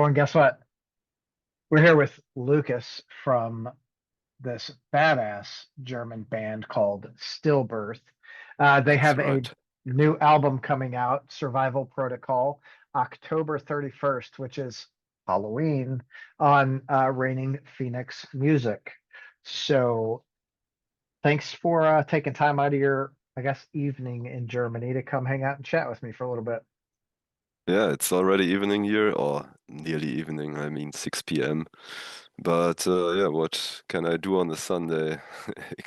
everyone, guess what? We're here with Lukas from this badass German band called Stillbirth. They That's have a right. new album coming out, Survival Protocol, October 31st, which is Halloween, on Raining Phoenix Music. So thanks for taking time out of your, I guess, evening in Germany to come hang out and chat with me for a little bit. Yeah, it's already evening here, or nearly evening. I mean 6 p.m. But yeah, what can I do on a Sunday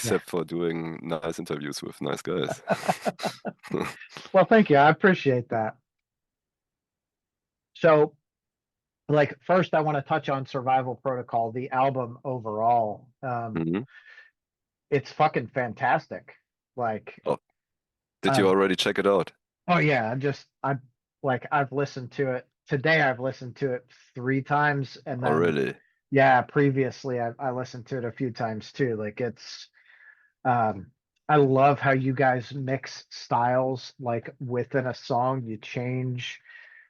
Yeah. except for doing nice interviews with nice guys? Well, thank you. I appreciate that. So, like, first, I want to touch on Survival Protocol, the album overall. hmm It's fucking fantastic. Like, Oh, did you um, already check it out? oh yeah, I've listened to it today. I've listened to it three times, and Oh, then really? yeah, previously I listened to it a few times too. Um, I love how you guys mix styles. Like within a song, you change.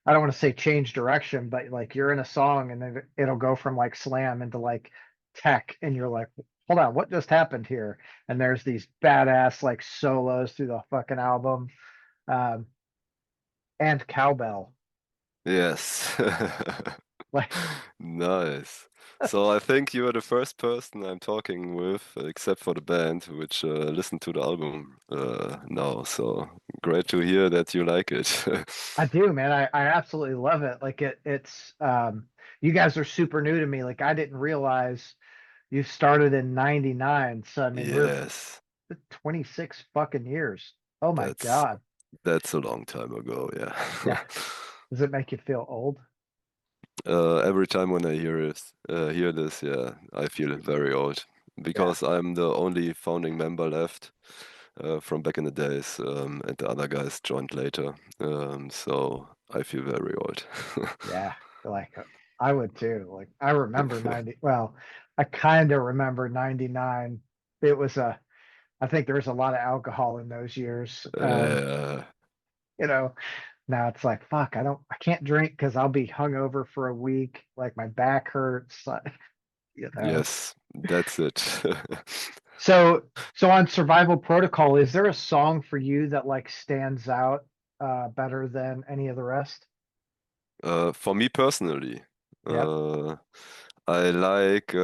I don't want to say change direction, but like you're in a song and then it'll go from like slam into like tech, and you're like, hold on, what just happened here? And there's these badass like solos through the fucking album, um, and cowbell. Yes. Like, Nice. So I think you are the first person I'm talking with, except for the band, which listened to the album now. So great to hear that you like it. I do, man. I absolutely love it. Like you guys are super new to me. Like I didn't realize you started in '99. So I mean, we're Yes, 26 fucking years. Oh my that's God. that's a long time ago, yeah. Yeah. Does it make you feel old? Every time when I hear this, yeah, I feel very old Yeah. because I'm the only founding member left from back in the days, and the other guys joined later. So I feel very old. Yeah. Like I would too. Like I remember 90. Well, I kind of remember 99. It was I think there was a lot of alcohol in those years. Uh, You know, now it's like, fuck, I can't drink because I'll be hungover for a week. Like my back hurts, you know. yes, that's it. So on Survival Protocol, is there a song for you that like stands out better than any of the rest? For me personally, Yep. uh, I like.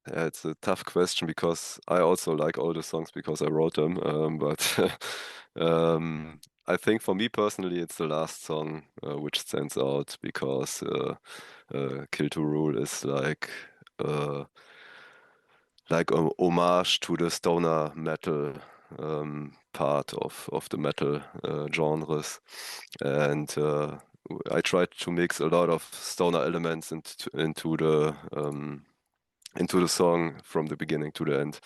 Yeah, it's a tough question because I also like all the songs because I wrote them. But I think for me personally, it's the last song which stands out because "Kill to Rule" is uh, like a homage to the stoner metal part of the metal genres, and I tried to mix a lot of stoner elements into the song from the beginning to the end,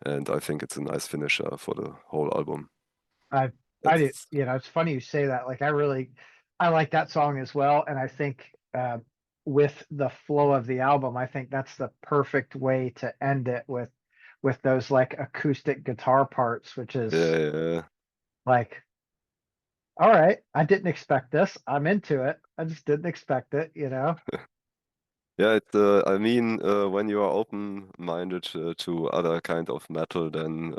and I think it's a nice finisher for the whole album. I I did, That's it's funny you say that. Like I like that song as well, and I think with the flow of the album, I think that's the perfect way to end it with those like acoustic guitar parts, which is yeah, like, all right, I didn't expect this. I'm into it. I just didn't expect it, you know? yeah. I mean, when you are open-minded to other kind of metal, then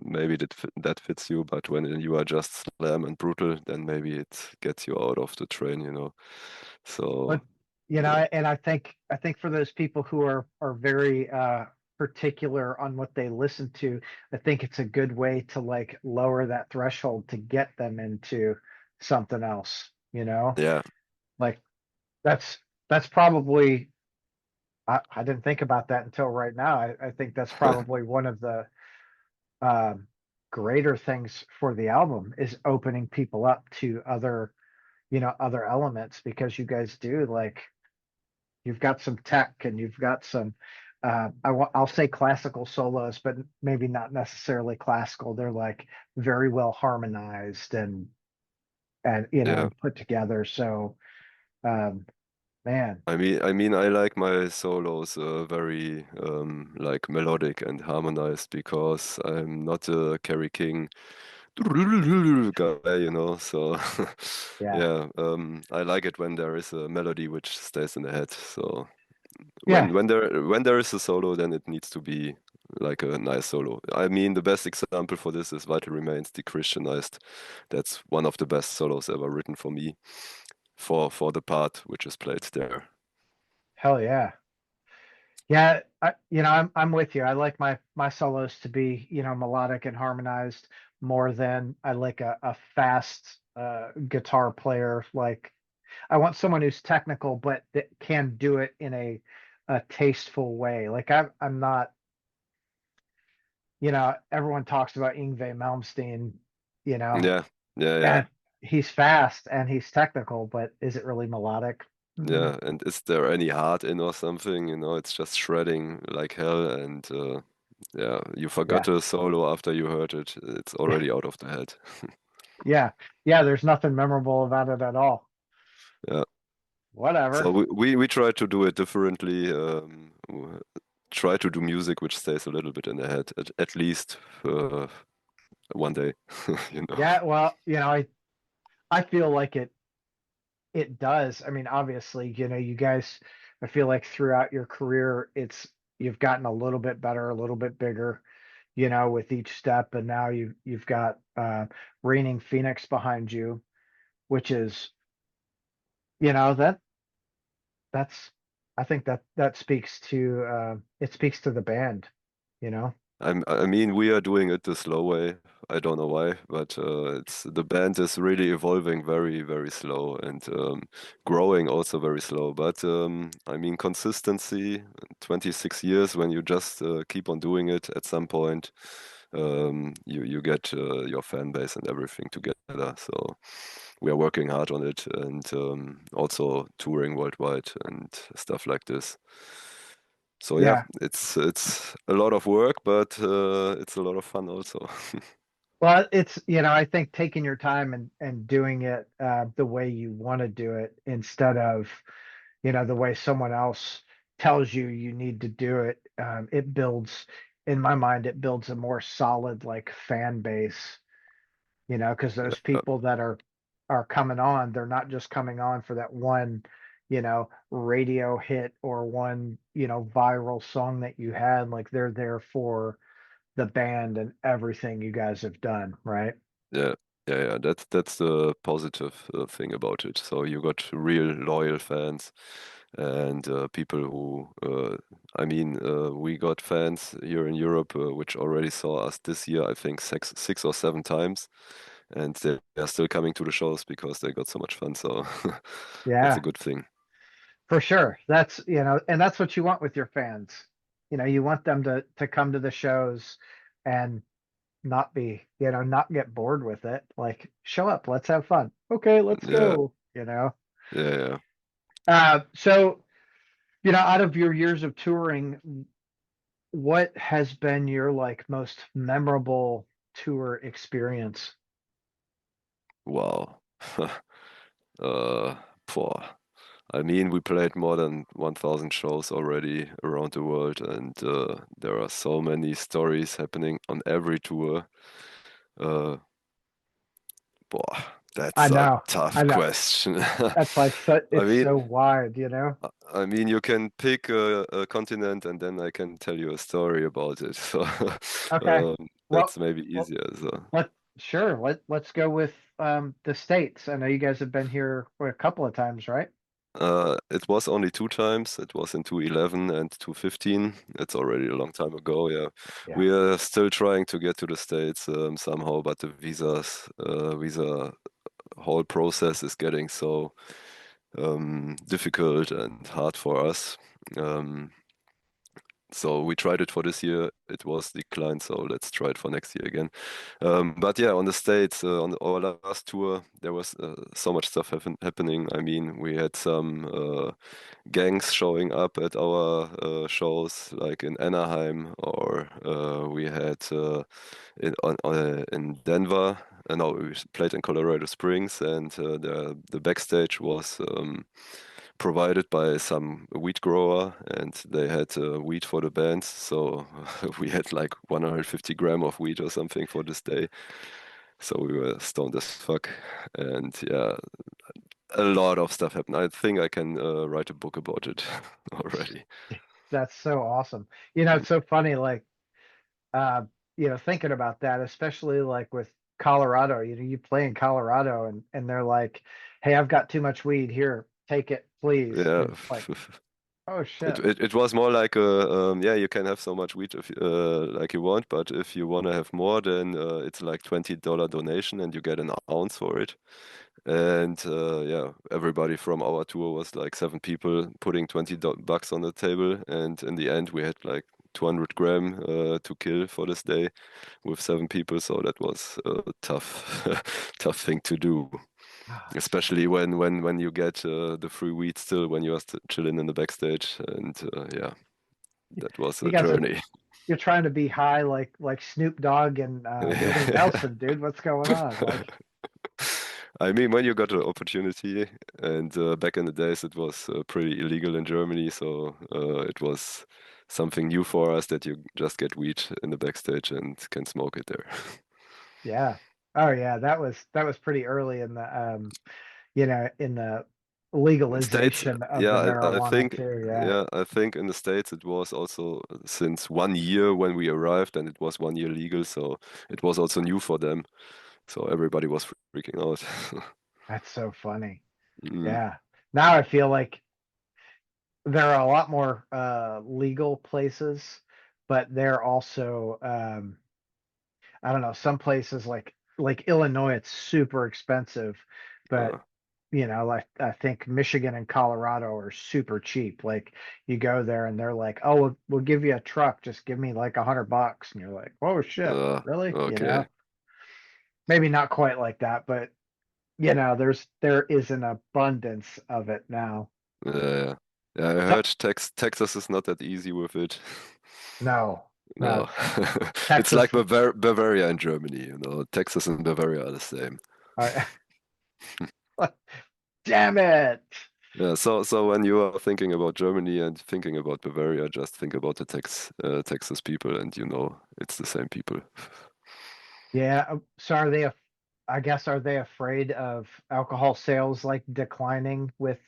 maybe that fits you. But when you are just slam and brutal, then maybe it gets you out of the train. So But and I think for those people who are very particular on what they listen to, I think it's a good way to like lower that threshold to get them into something else, you know? yeah, Like that's that's probably I didn't think about that until right now. I think that's probably one of the um greater things for the album is opening people up to other elements because you guys do like you've got some tech and you've got some I'll say classical solos, but maybe not necessarily classical. They're like very well harmonized and yeah. and put together. So um man, I like my solos very like melodic and harmonized because I'm not a Kerry King guy, you know. So Yeah. yeah, I like it when there is a melody which stays in the head. So Yeah. when there is a solo, then it needs to be like a nice solo. I mean, the best example for this is Vital Remains, Dechristianized. That's one of the best solos ever written for me, for the part which is played there. Hell yeah. Yeah, I'm with you. I like my solos to be, melodic and harmonized more than I like a fast guitar player. Like I want someone who's technical but that can do it in a tasteful way. Like I'm not, everyone talks about Yngwie Malmsteen, you know, Yeah, yeah, yeah. and he's fast and he's technical, but is it really melodic? Mm, Yeah, and is there any heart in or something? You know, it's just shredding like hell, and yeah, you forgot yeah. the solo after you heard it. It's already out of the head. Yeah. Yeah, there's nothing memorable about it at all. Yeah. So Whatever. we try to do it differently. Try to do music which stays a little bit in the head, at least one day, you know. Yeah, well, I feel like it does. I mean, obviously, you guys, I feel like throughout your career, you've gotten a little bit better, a little bit bigger, with each step, and now you've got Reigning Phoenix behind you, which is, that that's I think that speaks to it speaks to the band, you know. I mean, we are doing it the slow way. I don't know why, but it's the band is really evolving very, very slow and growing also very slow. But I mean, consistency, 26 years, when you just keep on doing it, at some point, you get your fan base and everything together. So we are working hard on it and also touring worldwide and stuff like this. So yeah, Yeah. it's a lot of work, but it's a lot of fun also. Well, I think taking your time and doing it the way you want to do it instead of, the way someone else tells you you need to do it. It builds, in my mind, it builds a more solid like fan base, because those Yeah, people that are coming on, they're not just coming on for that one, radio hit or one, viral song that you had. Like they're there for the band and everything you guys have done, right? yeah, yeah. That's the positive thing about it. So you got real loyal fans and people who, I mean, we got fans here in Europe which already saw us this year, I think six or seven times, and they're still coming to the shows because they got so much fun. So that's a Yeah, good thing. for sure. That's, and that's what you want with your fans. You want them to come to the shows and not be, not get bored with it. Like, show up, let's have fun. Okay, let's Yeah, go. yeah, yeah. So, out of your years of touring, what has been your like most memorable tour experience? Wow. Uh, Poor. I mean, we played more than 1,000 shows already around the world, and there are so many stories happening on every tour. Uh, Boy, I that's a know, I tough know. question. That's like I it's mean, so wide. I mean, you can pick a continent, and then I can tell you a story about it. So Okay. um, Well, that's maybe well, easier. So. let sure. Let's go with the States. I know you guys have been here for a couple of times, right? It was only two times. It was in 2011 and 2015. It's already a long time ago. Yeah, Yeah. we are still trying to get to the States somehow, but the visa whole process is getting so difficult and hard for us. Um, so we tried it for this year. It was declined. So let's try it for next year again. But yeah, on the States, on our last tour, there was so much stuff happening. I mean, we had some gangs showing up at our shows, like in Anaheim, or we had in Denver. No, we played in Colorado Springs, and the backstage was provided by some wheat grower, and they had wheat for the band. So we had like 150 gram of wheat or something for this day. So we were stoned as fuck, and yeah, a lot of stuff happened. I think I can write a book about it already. That's so awesome. You know, it's so funny, like uh, thinking about that, especially like with Colorado, you play in Colorado and they're like, "Hey, I've got too much weed here. Take it, please." Yeah. And it's like, "Oh It, shit." it it was more like a yeah, you can have so much weed if like you want, but if you want to have more, then it's like $20 donation and you get an ounce for it. And yeah, everybody from our tour was like 7 people putting $20 on the table, and in the end we had like 200 gram to kill for this day with 7 people. So that was a tough tough thing to do. Ah, Especially when you get the free weed still when you are st chilling in the backstage, and yeah, that was you a guys are journey. you're trying to be high like Snoop Dogg and Willie Nelson, dude. What's going on? Like, I mean, when you got the opportunity, and back in the days it was pretty illegal in Germany, so it was something new for us that you just get weed in the backstage and can smoke it there. yeah. Oh yeah, that was pretty early in the In States, legalization of the yeah, I marijuana think, too. Yeah. yeah, I think in the States it was also since 1 year when we arrived, and it was 1 year legal, so it was also new for them. So everybody was freaking out. That's so funny. Mm, Yeah. Now I feel like there are a lot more legal places, but they're also I don't know, some places like Illinois, it's super expensive, but uh, like I think Michigan and Colorado are super cheap. Like you go there and they're like, "Oh, we'll give you a truck. Just give me like $100," and you're like, "Whoa, shit, really?" okay. Maybe not quite like that, but there is an abundance of it now. Yeah, yeah, I So heard Texas is not that easy with it. no, no, No, it's like Texas. Bavaria in Germany, Texas and Bavaria are the same. I, damn it. Yeah, so when you are thinking about Germany and thinking about Bavaria, just think about the Texas people, and it's the same people. Yeah. So are they? I guess are they afraid of alcohol sales like declining with?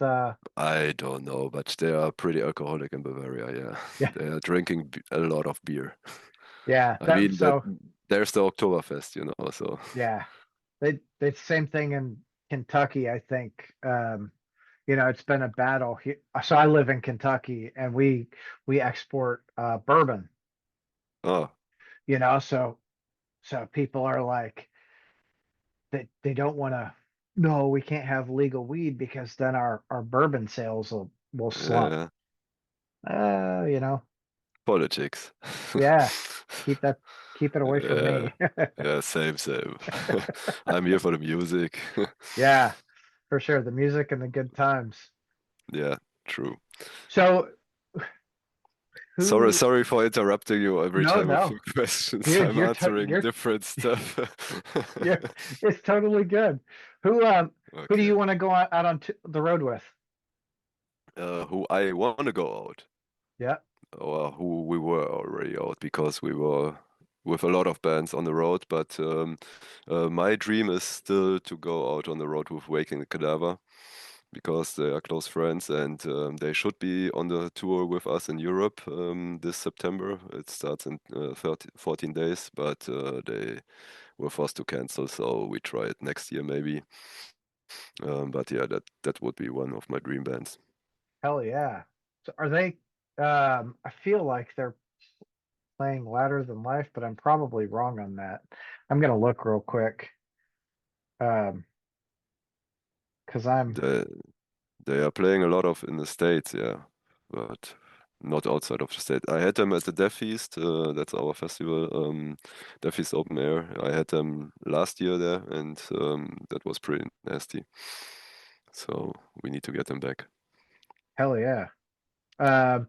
I don't know, but they are pretty alcoholic in Bavaria. Yeah, Yeah, they are drinking a lot of beer. yeah. I That mean that so there's the Oktoberfest, so yeah. They same thing in Kentucky. I think. It's been a battle here. So I live in Kentucky, and we export bourbon. oh So people are like they don't want to. No, we can't have legal weed because then our bourbon sales will slump. yeah, Uh, you know, politics. yeah, keep that keep it away from Yeah, me. yeah, same. I'm here for the music. Yeah, for sure. The music and the good times. Yeah, true. So Sorry, who? sorry for interrupting you every No, time with no, your questions. dude, I'm answering you're different stuff. you're it's totally good. Who do Okay. you want to go out on the road with? Who I want to go out, Yeah, or who we were already out because we were with a lot of bands on the road. But my dream is still to go out on the road with Waking the Cadaver because they are close friends, and they should be on the tour with us in Europe this September. It starts in 14 days, but they were forced to cancel, so we try it next year maybe. But yeah, that would be one of my dream bands. hell yeah. So are they? I feel like they're playing Louder Than Life, but I'm probably wrong on that. I'm gonna look real quick. Um, because I'm They they are playing a lot of in the States, yeah, but not outside of the state. I had them at the Deaf Feast. That's our festival, Deaf Feast Open Air. I had them last year there, and that was pretty nasty. So we need to get them back. hell yeah. Um,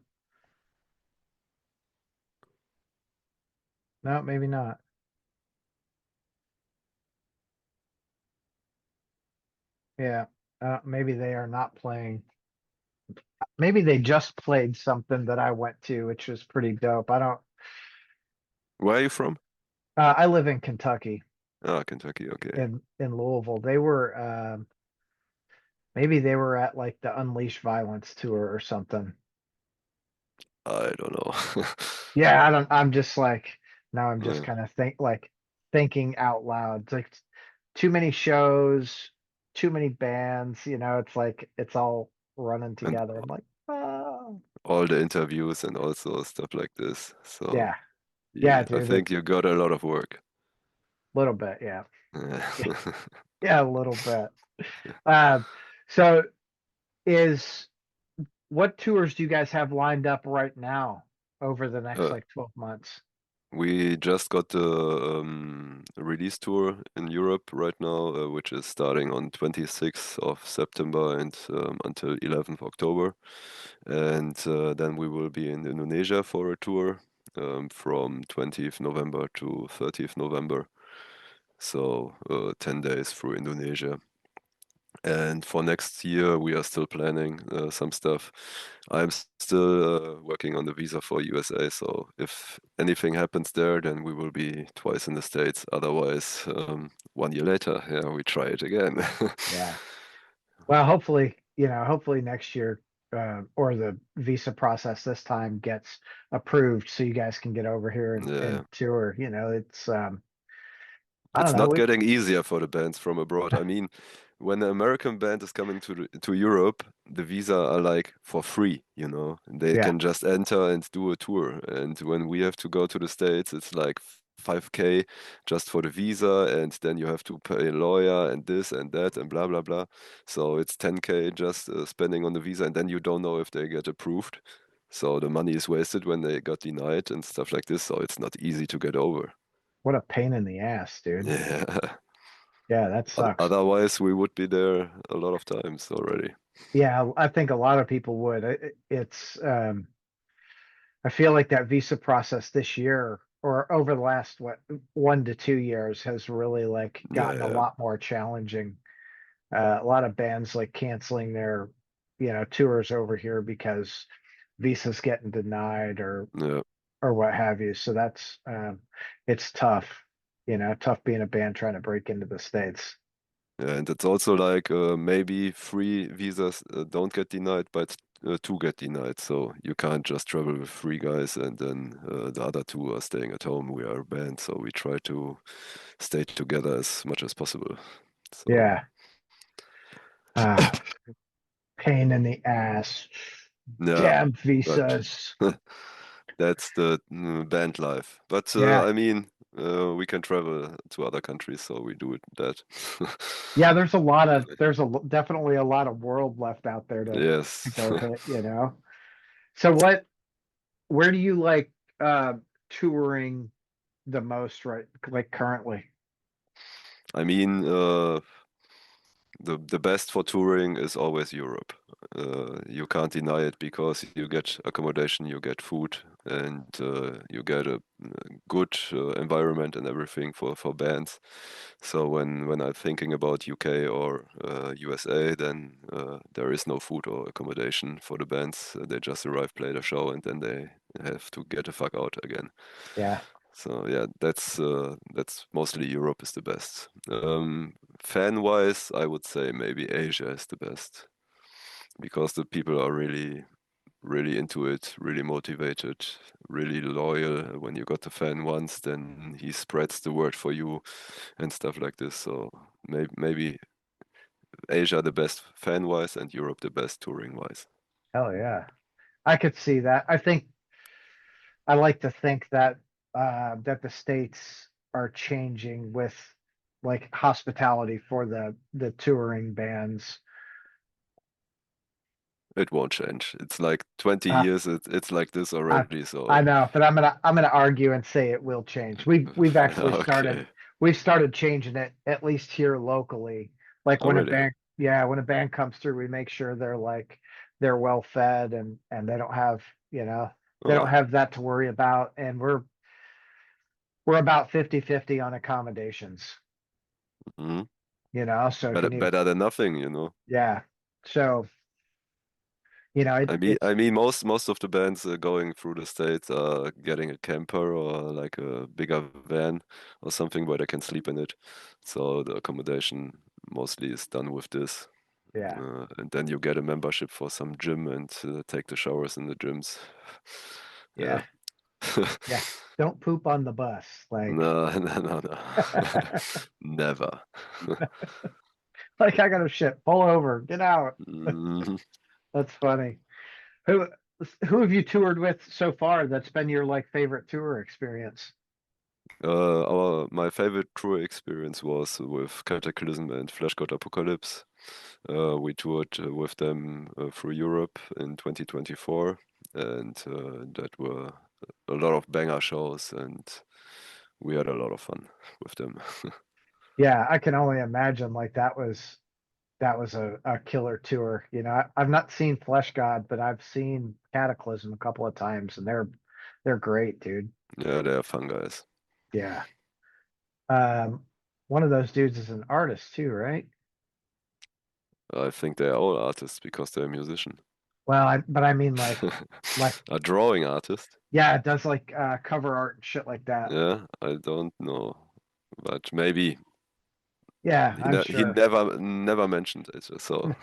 no, maybe not. Yeah, maybe they are not playing. Maybe they just played something that I went to, which was pretty dope. I don't. Where are you from? I live in Kentucky. Ah, Kentucky. Okay. in Louisville. They were maybe they were at like the Unleash Violence tour or something. I don't know. Yeah, I don't. I'm just like now. I'm just Yeah. kind of thinking out loud. It's like too many shows, too many bands. It's like it's all running And together. I'm like, oh, all the interviews and also stuff like this. So yeah, yeah, yeah, I dude. think It's you got a lot of work. a little bit. Yeah, yeah, Yeah. yeah, a little bit. Um, so is what tours do you guys have lined up right now over the next Uh, like 12 months? we just got the release tour in Europe right now, which is starting on 26th of September and until 11th October. And then we will be in Indonesia for a tour from 20th November to 30th November. So 10 days through Indonesia. And for next year, we are still planning some stuff. I'm still working on the visa for USA, so if anything happens there, then we will be twice in the States. Otherwise, 1 year later, yeah, we try it again. Yeah. Well, hopefully next year, or the visa process this time gets approved so you guys can get over here and Yeah. tour. It's I don't It's know. not getting easier for the bands from abroad. I mean, when an American band is coming to Europe, the visa are like for free, you know. They Yeah. can just enter and do a tour. And when we have to go to the States, it's like 5K just for the visa, and then you have to pay a lawyer and this and that and blah blah blah. So it's 10K just spending on the visa, and then you don't know if they get approved. So the money is wasted when they got denied and stuff like this. So it's not easy to get over. What a pain in the ass, dude. Yeah. Yeah, that sucks. Otherwise, we would be there a lot of times already. Yeah, I think a lot of people would. It's I feel like that visa process this year or over the last 1 to 2 years has really like gotten a Yeah, lot more challenging. A lot of bands like canceling their, tours over here because visas getting denied yeah, or what have you. So that's it's tough, tough being a band trying to break into the States. yeah. And it's also like maybe three visas don't get denied, but two get denied. So you can't just travel with three guys and then the other two are staying at home. We are a band, so we try to stay together as much as possible. So Yeah. Ah, pain in the ass. yeah, Damn but visas. that's the band life. But Yeah. I mean, we can travel to other countries, so we do it that. Yeah, there's definitely a lot of world left out there to Yes. go hit. So where do you like touring the most right like currently? I mean, the best for touring is always Europe. You can't deny it because you get accommodation, you get food, and you get a good environment and everything for bands. So when I'm thinking about UK or USA, then there is no food or accommodation for the bands. They just arrive, play the show, and then they have to get the fuck out again. Yeah. So yeah, that's mostly Europe is the best. Fan-wise, I would say maybe Asia is the best because the people are really into it, really motivated, really loyal. When you got the fan once, then he spreads the word for you and stuff like this. So maybe Asia the best fan-wise and Europe the best touring-wise. Hell yeah. I could see that. I like to think that the states are changing with like hospitality for the touring bands. It won't change. It's like 20 Uh, years. It's like this I already. I So know, but I'm gonna argue and say it will change. We've actually okay, we've started changing it at least here locally. Like already. when a band comes through, we make sure they're well fed and they don't have, they don't Oh. have that to worry about. And we're about 50-50 on accommodations, Mhm. so if you Better, need, better than nothing, you know. yeah. So I mean, most of the bands going through the States are getting a camper or like a bigger van or something where they can sleep in it. So the accommodation mostly is done with this. yeah, And then you get a membership for some gym and take the showers in the gyms. Yeah. yeah, yeah. Don't poop on the bus. Like, No, no, no, no. Never. like I got to shit. Pull over. Get out. Mhm. That's funny. Who who have you toured with so far that's been your like favorite tour experience? My favorite tour experience was with Cataclysm and Flash God Apocalypse. We toured with them through Europe in 2024, and that were a lot of banger shows, and we had a lot of fun with them. Yeah, I can only imagine like that was a killer tour. I've not seen Flesh God, but I've seen Cataclysm a couple of times and they're great, dude. Yeah, they are fun guys. Yeah. Um, one of those dudes is an artist too, right? I think they are all artists because they're a musician. Well, but I mean like A drawing artist? yeah, it does like cover art and shit like that. Yeah, I don't know, but maybe Yeah, I'm he sure. never mentioned it. So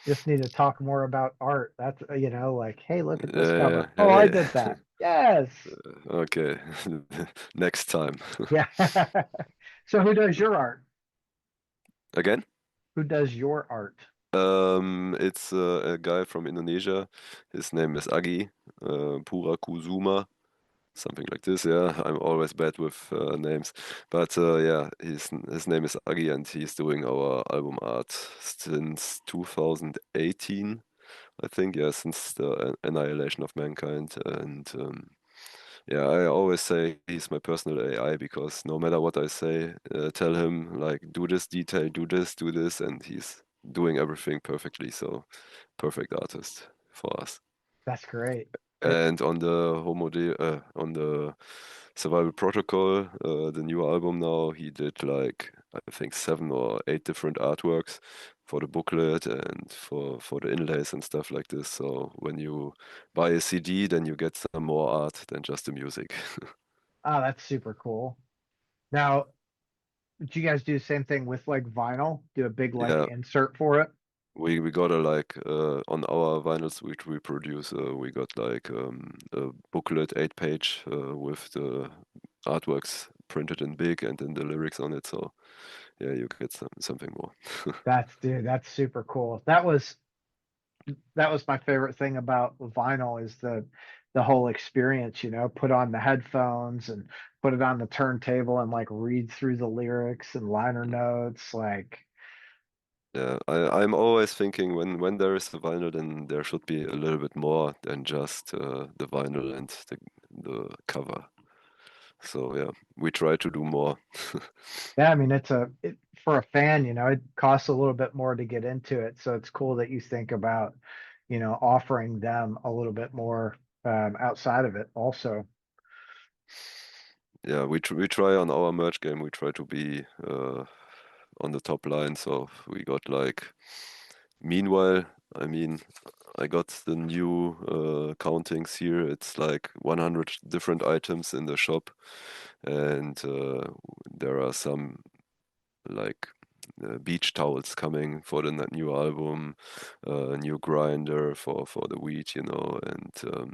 Just need to talk more about art. That's like, hey, look at this yeah, cover. Oh, I hey, did that. Yes. okay, next time. Yeah. So who does your art? Again, Who does your art? it's a guy from Indonesia. His name is Agi Pura Kusuma, something like this. Yeah, I'm always bad with names, but yeah, his name is Agi, and he's doing our album art since 2018. I think, yeah, since the annihilation of mankind. And yeah, I always say he's my personal AI because no matter what I say, tell him like do this detail, do this, and he's doing everything perfectly. So perfect artist for us. That's great. It, And on the Survival Protocol, the new album now, he did like I think 7 or 8 different artworks for the booklet and for the inlays and stuff like this. So when you buy a CD, then you get some more art than just the music. that's super cool. Now, do you guys do the same thing with like vinyl? Do a big like Yeah, insert for it? we got a like on our vinyls which we produce, we got like a booklet 8 page with the artworks printed in big and then the lyrics on it. So yeah, you get something more. Dude, that's super cool. That was my favorite thing about vinyl is the whole experience, put on the headphones and put it on the turntable and like read through the lyrics and liner notes. Like, Yeah, I'm always thinking when there is a vinyl, then there should be a little bit more than just the vinyl and the cover. So yeah, we try to do more. yeah, I mean, for a fan, it costs a little bit more to get into it. So it's cool that you think about, offering them a little bit more outside of it also. Yeah, we try on our merch game. We try to be on the top line. So we got like. Meanwhile, I mean, I got the new countings here. It's like 100 different items in the shop, and there are some like beach towels coming for the new album, a new grinder for the wheat, and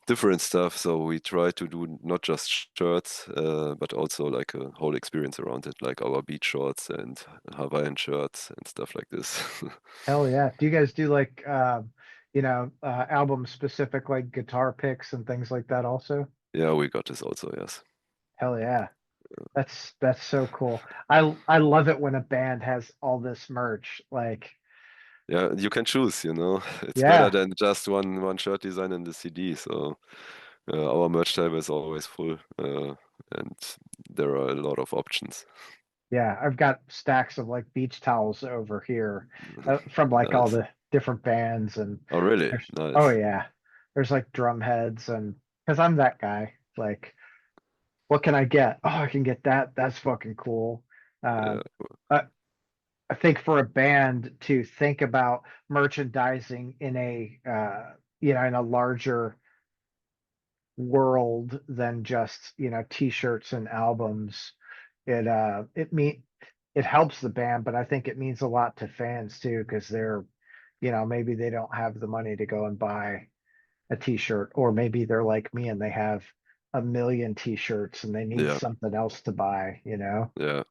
different stuff. So we try to do not just shirts, but also like a whole experience around it, like our beach shorts and Hawaiian shirts and stuff like this. Hell yeah. Do you guys do like, album specific like guitar picks and things like that also? Yeah, we got this also, yes. Hell yeah. That's so cool. I love it when a band has all this merch. Like, Yeah, you can choose, It's better yeah, than just one shirt design in the CD. So our merch table is always full, and there are a lot of options. yeah. I've got stacks of like beach towels over here from like all Nice. the different bands and Oh, really? oh Nice. yeah. There's like drum heads and because I'm that guy. Like, what can I get? Oh, I can get that. That's fucking cool. Yeah. Um, uh, I think for a band to think about merchandising in a in a larger world than just, t-shirts and albums, it helps the band, but I think it means a lot to fans too, because maybe they don't have the money to go and buy a t-shirt, or maybe they're like me and they have a million t-shirts and they need Yeah, something else to buy. yeah.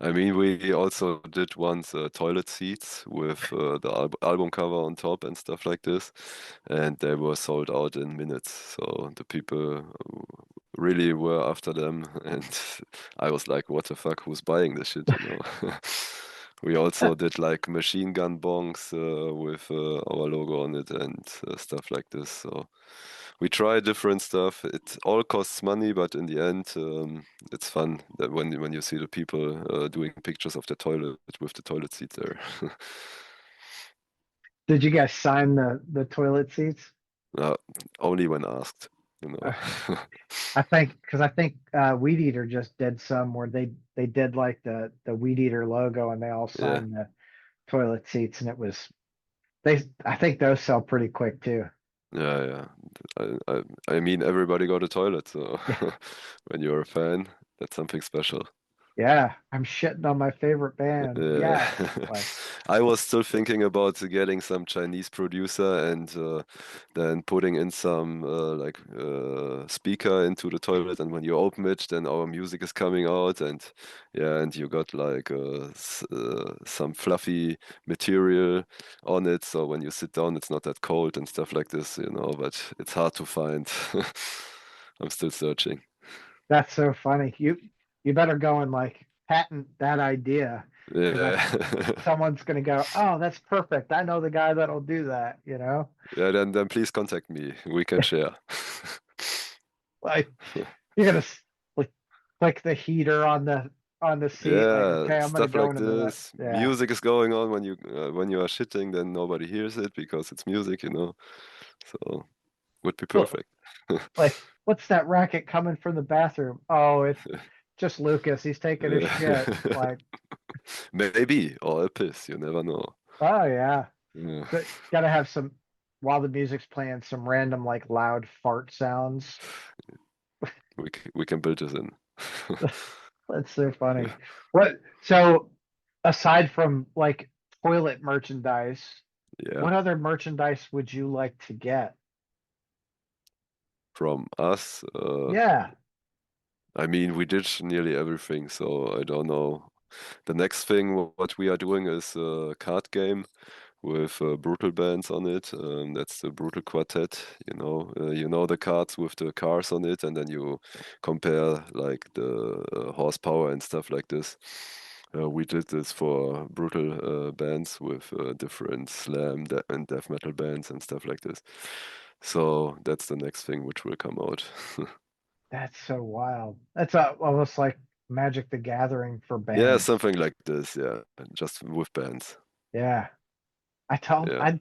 I mean, we also did once toilet seats with the album cover on top and stuff like this, and they were sold out in minutes. So the people really were after them, and I was like, "What the fuck? Who's buying this shit?" You know. We also did like machine gun bongs with our logo on it and stuff like this. So we try different stuff. It all costs money, but in the end, it's fun that when you see the people doing pictures of the toilet with the toilet seat there. Did you guys sign the toilet seats? uh, Only when asked, you know. I think Weed Eater just did some where they did like the Weed Eater logo and they all Yeah, signed the toilet seats, and it was they I think those sell pretty quick too. yeah, yeah. I mean, everybody got a toilet, so Yeah, when you're a fan, that's something special. yeah. I'm shitting on my favorite band. Yeah. Yes. Like, I was still thinking about getting some Chinese producer and then putting in some speaker into the toilet, and when you open it, then our music is coming out, and yeah, and you got like some fluffy material on it, so when you sit down, it's not that cold and stuff like this, you know, but it's hard to find. I'm still searching. that's so funny. You better go and like patent that idea, because I Yeah. someone's gonna go, oh, that's perfect. I know the guy that'll do that. Yeah, then please contact me. We can share. Like, you're gonna like click the heater on the seat, like, Yeah, okay, I'm gonna stuff go like into the this. yeah. Music is going on when you are shitting, then nobody hears it because it's music, you know. So would be Well, perfect. like, what's that racket coming from the bathroom? Oh, it's just Lucas. He's taking a Yeah. shit. Like, Maybe, or a piss, you never know. oh yeah. Yeah. So gotta have some while the music's playing, some random like loud fart sounds. We can build this in. That's so funny. So aside from like toilet merchandise, Yeah, what other merchandise would you like to get? from us. Yeah. I mean, we did nearly everything, so I don't know. The next thing what we are doing is a card game with brutal bands on it. That's the brutal quartet. You know the cards with the cars on it, and then you compare like the horsepower and stuff like this. We did this for brutal bands with different and death metal bands and stuff like this. So that's the next thing which will come out. That's so wild. That's almost like Magic the Gathering for Yeah, bands. something like this. Yeah, just with bands. Yeah. I told Yeah. I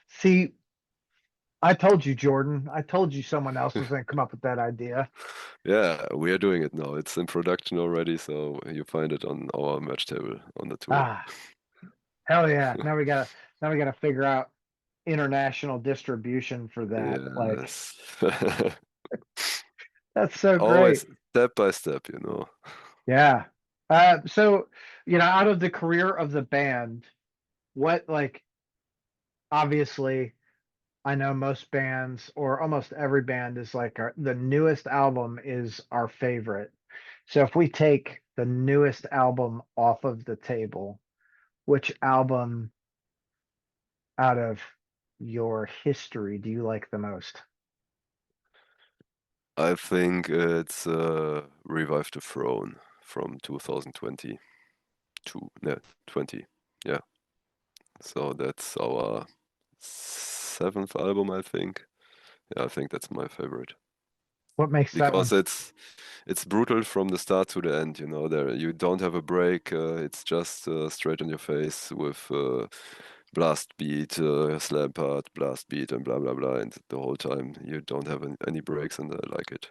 see I told you, Jordan. I told you someone else was gonna come up with that idea. Yeah, we are doing it now. It's in production already, so you find it on our merch table on the tour. Ah, hell yeah. Now we gotta figure out international distribution for that. Like, Yes. that's so great. Always step by step, you know. Yeah. So, out of the career of the band, what, like, obviously I know most bands or almost every band is like the newest album is our favorite. So if we take the newest album off of the table, which album out of your history do you like the most? I think it's Revive the Throne from 2020 to no, 20. Yeah. So that's our seventh album, I think. Yeah, I think that's my favorite. What makes that Because one? it's brutal from the start to the end, you know. There you don't have a break. It's just straight in your face with blast beat, slam part, blast beat, and blah blah blah. And the whole time you don't have any breaks, and I like it.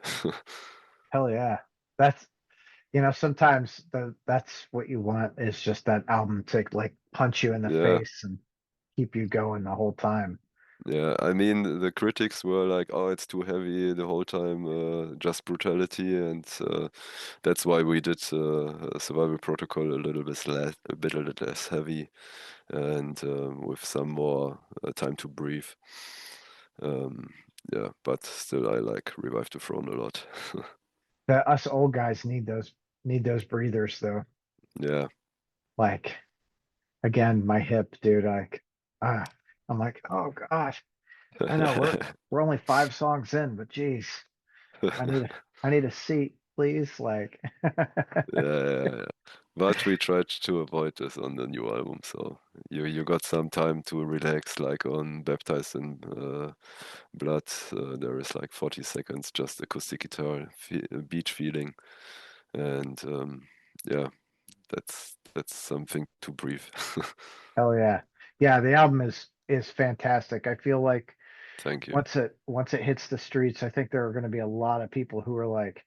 Hell yeah. That's sometimes that's what you want is just that album to like punch you in the Yeah. face and keep you going the whole time. Yeah, I mean, the critics were like, "Oh, it's too heavy the whole time, just brutality," and that's why we did Survival Protocol a bit less heavy, and with some more time to breathe. Um, yeah, but still, I like Revive the Throne a lot. Us old guys need those breathers though. Yeah. Like again, my hip, dude. Like, ah, I'm like, oh gosh. I know we're only 5 songs in, but geez, I need I need a seat, please. Like, Yeah. But we tried to avoid this on the new album, so you got some time to relax, like on Baptized in Blood. There is like 40 seconds just acoustic guitar, beach feeling, and yeah, that's something to breathe. hell yeah, yeah. The album is fantastic. I feel like Thank you. once it hits the streets, I think there are going to be a lot of people who are like,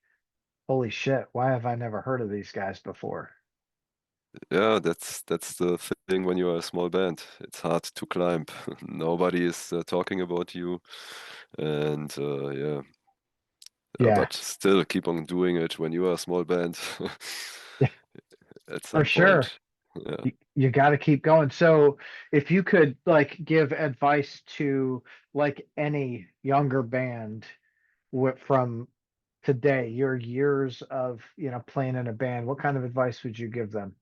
holy shit, why have I never heard of these guys before? Yeah, that's the thing when you are a small band. It's hard to climb. Nobody is talking about you, and yeah. Yeah, But still keep on doing it when you are a small band yeah, at for some sure. point. Yeah. You got to keep going. So, if you could like give advice to like any younger band from today, your years of, playing in a band, what kind of advice would you give them?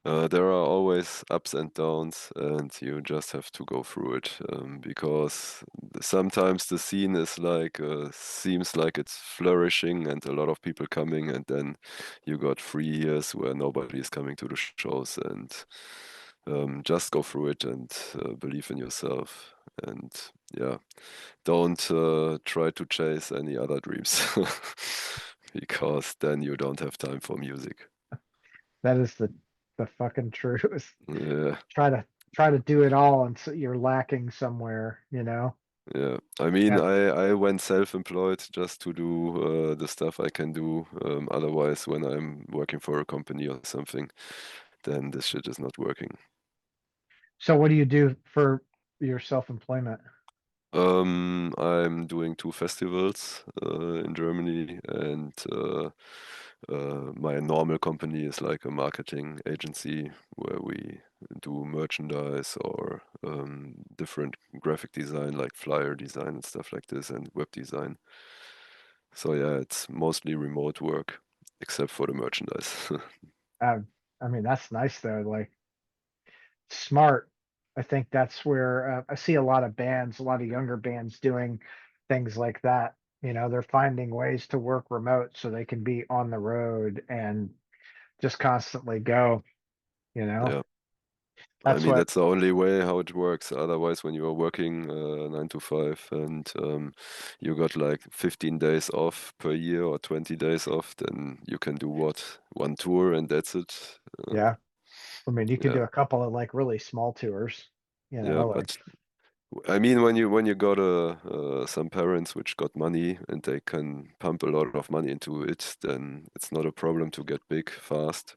There are always ups and downs, and you just have to go through it because sometimes the scene is like seems like it's flourishing and a lot of people coming, and then you got 3 years where nobody is coming to the shows, and just go through it and believe in yourself, and yeah, don't try to chase any other dreams because then you don't have time for music. That is the fucking truth. Yeah. Try to do it all, and so you're lacking somewhere. Yeah, I mean, Yeah. I went self-employed just to do the stuff I can do. Otherwise, when I'm working for a company or something, then this shit is not working. So what do you do for your self-employment? I'm doing 2 festivals in Germany, and my normal company is like a marketing agency where we do merchandise or different graphic design, like flyer design and stuff like this, and web design. So yeah, it's mostly remote work, except for the merchandise. Um, I mean, that's nice though. Like smart. I think that's where I see a lot of bands, a lot of younger bands doing things like that. They're finding ways to work remote so they can be on the road and just constantly go, you know. Yeah, I That's mean what, that's the only way how it works. Otherwise, when you are working 9 to 5 and you got like 15 days off per year or 20 days off, then you can do what? One tour and that's it. Uh, yeah. I mean, you could yeah, do a couple of like really small tours, yeah, like but I mean, when you got some parents which got money and they can pump a lot of money into it, then it's not a problem to get big fast.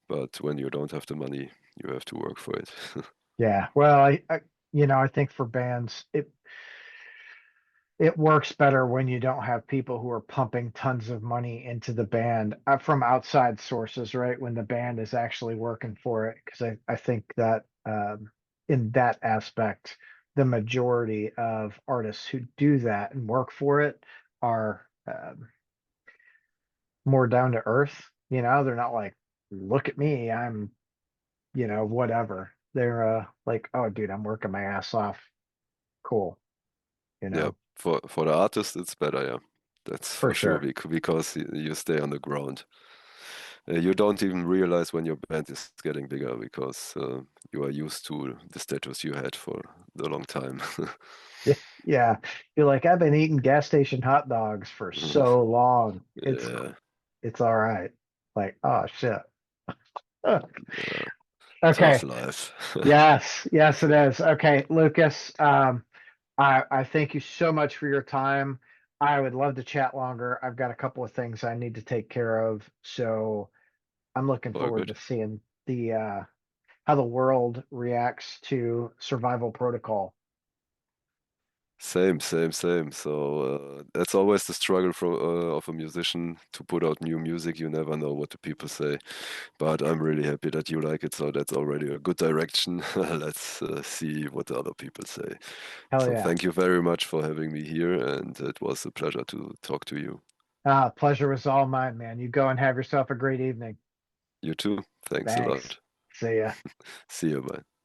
But when you don't have the money, you have to work for it. yeah. Well, I think for bands, it works better when you don't have people who are pumping tons of money into the band from outside sources, right? When the band is actually working for it, because I think that in that aspect, the majority of artists who do that and work for it are more down to earth. They're not like, look at me, I'm, whatever. They're like, oh, dude, I'm working my ass off. Cool, you Yeah, know, for the artist, it's better, yeah. That's for for sure sure. because you stay on the ground. You don't even realize when your band is getting bigger because you are used to the status you had for the long time. Yeah, yeah. You're like, I've been eating gas station hot dogs for so long. Yeah, It's all right. Like, oh shit. yeah, tough Okay. life. Yes, it is. Okay, Lucas. I thank you so much for your time. I would love to chat longer. I've got a couple of things I need to take care of, so I'm looking All forward good. to seeing the how the world reacts to survival protocol. Same, same, same. So that's always the struggle of a musician to put out new music. You never know what the people say, but I'm really happy that you like it. So that's already a good direction. Let's see what the other people say. Hell So yeah. thank you very much for having me here, and it was a pleasure to talk to you. Pleasure was all mine, man. You go and have yourself a great evening. You too. Thanks a Thanks. lot. See ya. See you. Bye.